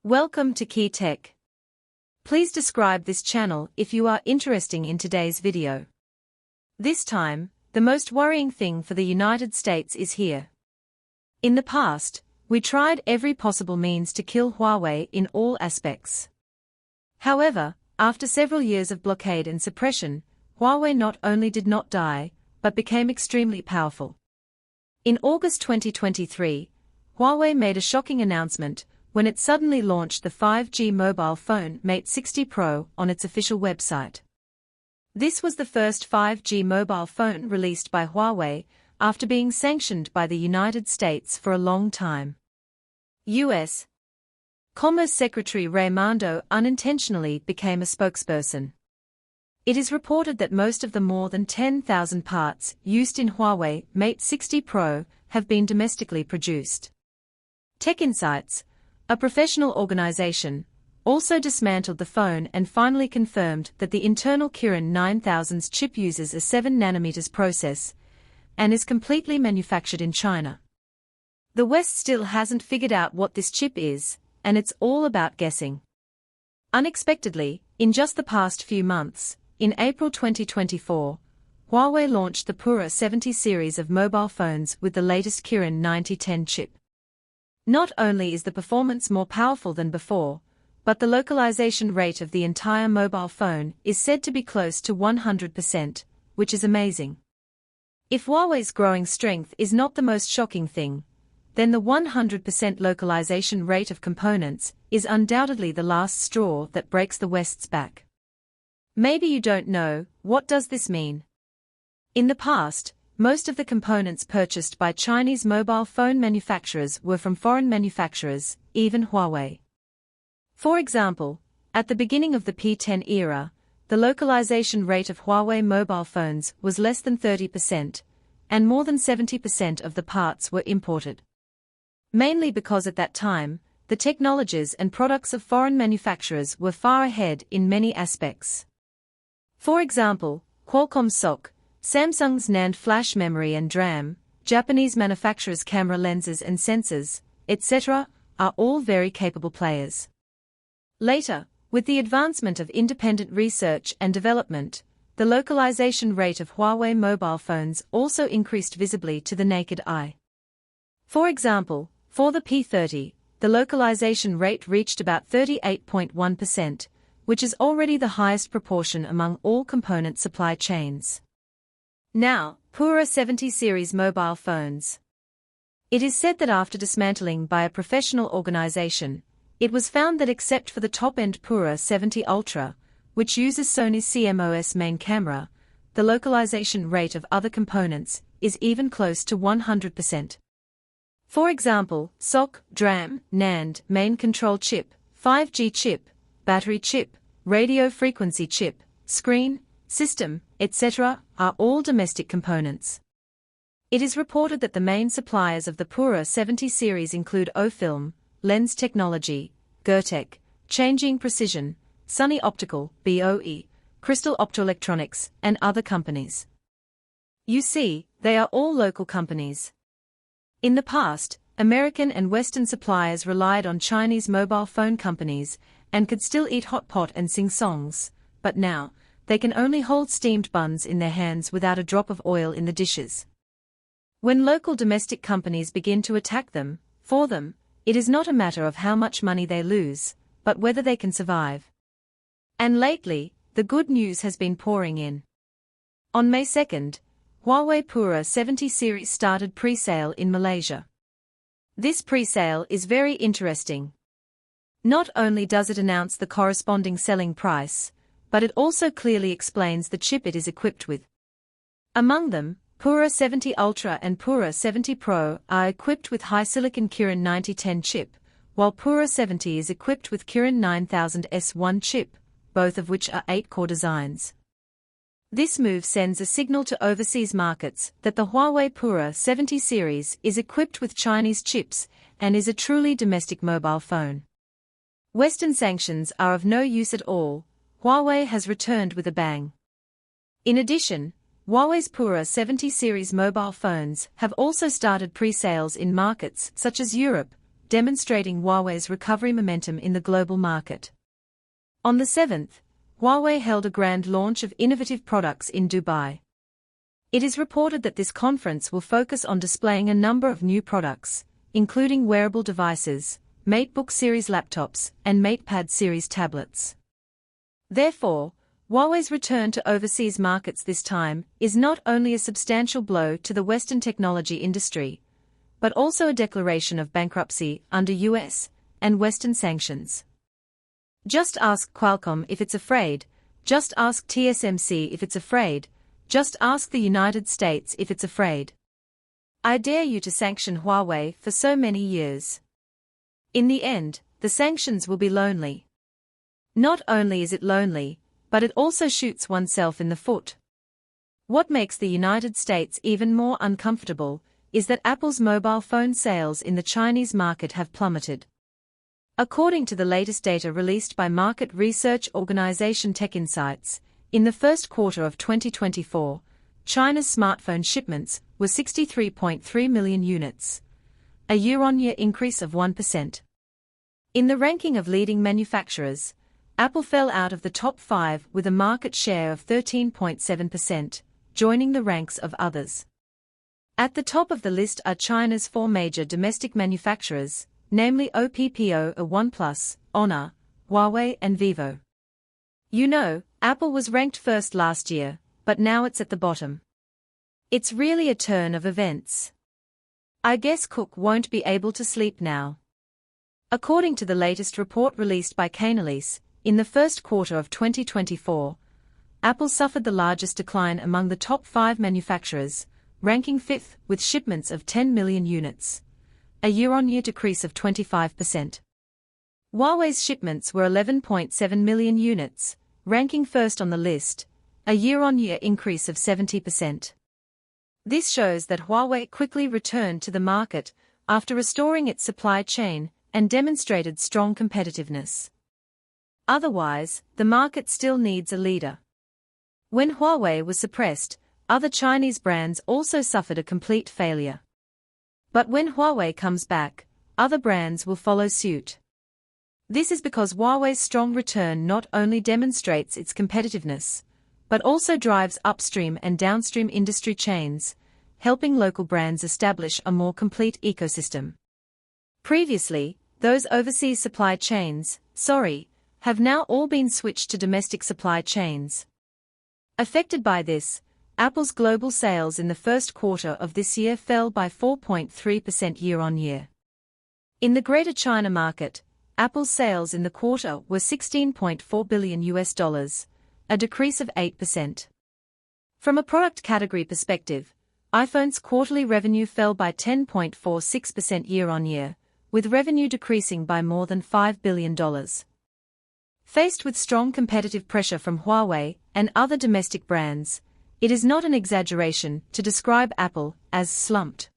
Welcome to Key Tech. Please describe this channel if you are interested in today's video. This time, the most worrying thing for the United States is here. In the past, we tried every possible means to kill Huawei in all aspects. However, after several years of blockade and suppression, Huawei not only did not die, but became extremely powerful. In August 2023, Huawei made a shocking announcement when it suddenly launched the 5G mobile phone Mate 60 Pro on its official website. This was the first 5G mobile phone released by Huawei after being sanctioned by the United States for a long time. U.S. Commerce Secretary Raimondo unintentionally became a spokesperson. It is reported that most of the more than 10,000 parts used in Huawei Mate 60 Pro have been domestically produced. Tech Insights, a professional organization, also dismantled the phone and finally confirmed that the internal Kirin 9000's chip uses a 7nm process and is completely manufactured in China. The West still hasn't figured out what this chip is, and it's all about guessing. Unexpectedly, in just the past few months, in April 2024, Huawei launched the Pura70 series of mobile phones with the latest Kirin 9010 chip. Not only is the performance more powerful than before, but the localization rate of the entire mobile phone is said to be close to 100%, which is amazing. If Huawei's growing strength is not the most shocking thing, then the 100% localization rate of components is undoubtedly the last straw that breaks the West's back. Maybe you don't know, what does this mean? In the past, most of the components purchased by Chinese mobile phone manufacturers were from foreign manufacturers, even Huawei. For example, at the beginning of the P10 era, the localization rate of Huawei mobile phones was less than 30%, and more than 70% of the parts were imported. Mainly because at that time, the technologies and products of foreign manufacturers were far ahead in many aspects. For example, Qualcomm's SoC, Samsung's NAND flash memory and DRAM, Japanese manufacturers' camera lenses and sensors, etc., are all very capable players. Later, with the advancement of independent research and development, the localization rate of Huawei mobile phones also increased visibly to the naked eye. For example, for the P30, the localization rate reached about 38.1%, which is already the highest proportion among all component supply chains. Now, Pura70 series mobile phones. It is said that after dismantling by a professional organization, it was found that except for the top-end Pura70 Ultra, which uses Sony's CMOS main camera, the localization rate of other components is even close to 100%. For example, SoC, DRAM, NAND, main control chip, 5G chip, battery chip, radio frequency chip, screen, system, etc., are all domestic components. It is reported that the main suppliers of the Pura70 series include O-Film, Lens Technology, Gertech, Changing Precision, Sunny Optical, BOE, Crystal Optoelectronics, and other companies. You see, they are all local companies. In the past, American and Western suppliers relied on Chinese mobile phone companies and could still eat hot pot and sing songs, but now, they can only hold steamed buns in their hands without a drop of oil in the dishes. When local domestic companies begin to attack them, for them, it is not a matter of how much money they lose, but whether they can survive. And lately, the good news has been pouring in. On May 2nd, Huawei Pura70 series started pre-sale in Malaysia. This pre-sale is very interesting. Not only does it announce the corresponding selling price, but it also clearly explains the chip it is equipped with. Among them, Pura70 Ultra and Pura70 Pro are equipped with high-silicon Kirin 9010 chip, while Pura70 is equipped with Kirin 9000 S1 chip, both of which are 8-core designs. This move sends a signal to overseas markets that the Huawei Pura70 series is equipped with Chinese chips and is a truly domestic mobile phone. Western sanctions are of no use at all. Huawei has returned with a bang. In addition, Huawei's Pura70 series mobile phones have also started pre-sales in markets such as Europe, demonstrating Huawei's recovery momentum in the global market. On the 7th, Huawei held a grand launch of innovative products in Dubai. It is reported that this conference will focus on displaying a number of new products, including wearable devices, MateBook series laptops, and MatePad series tablets. Therefore, Huawei's return to overseas markets this time is not only a substantial blow to the Western technology industry, but also a declaration of bankruptcy under US and Western sanctions. Just ask Qualcomm if it's afraid, just ask TSMC if it's afraid, just ask the United States if it's afraid. I dare you to sanction Huawei for so many years. In the end, the sanctions will be lonely. Not only is it lonely, but it also shoots oneself in the foot. What makes the United States even more uncomfortable is that Apple's mobile phone sales in the Chinese market have plummeted. According to the latest data released by market research organization TechInsights, in the first quarter of 2024, China's smartphone shipments were 63.3 million units, a year-on-year increase of 1%. In the ranking of leading manufacturers, Apple fell out of the top 5 with a market share of 13.7%, joining the ranks of others. At the top of the list are China's 4 major domestic manufacturers, namely Oppo, OnePlus, Honor, Huawei and Vivo. You know, Apple was ranked first last year, but now it's at the bottom. It's really a turn of events. I guess Cook won't be able to sleep now. According to the latest report released by Canalys, in the first quarter of 2024, Apple suffered the largest decline among the top 5 manufacturers, ranking 5th with shipments of 10 million units, a year-on-year decrease of 25%. Huawei's shipments were 11.7 million units, ranking first on the list, a year-on-year increase of 70%. This shows that Huawei quickly returned to the market after restoring its supply chain and demonstrated strong competitiveness. Otherwise, the market still needs a leader. When Huawei was suppressed, other Chinese brands also suffered a complete failure. But when Huawei comes back, other brands will follow suit. This is because Huawei's strong return not only demonstrates its competitiveness, but also drives upstream and downstream industry chains, helping local brands establish a more complete ecosystem. Previously, those overseas supply chains, have now all been switched to domestic supply chains. Affected by this, Apple's global sales in the first quarter of this year fell by 4.3% year-on-year. In the Greater China market, Apple's sales in the quarter were $16.4 billion, a decrease of 8%. From a product category perspective, iPhone's quarterly revenue fell by 10.46% year-on-year, with revenue decreasing by more than $5 billion. Faced with strong competitive pressure from Huawei and other domestic brands, it is not an exaggeration to describe Apple as slumped.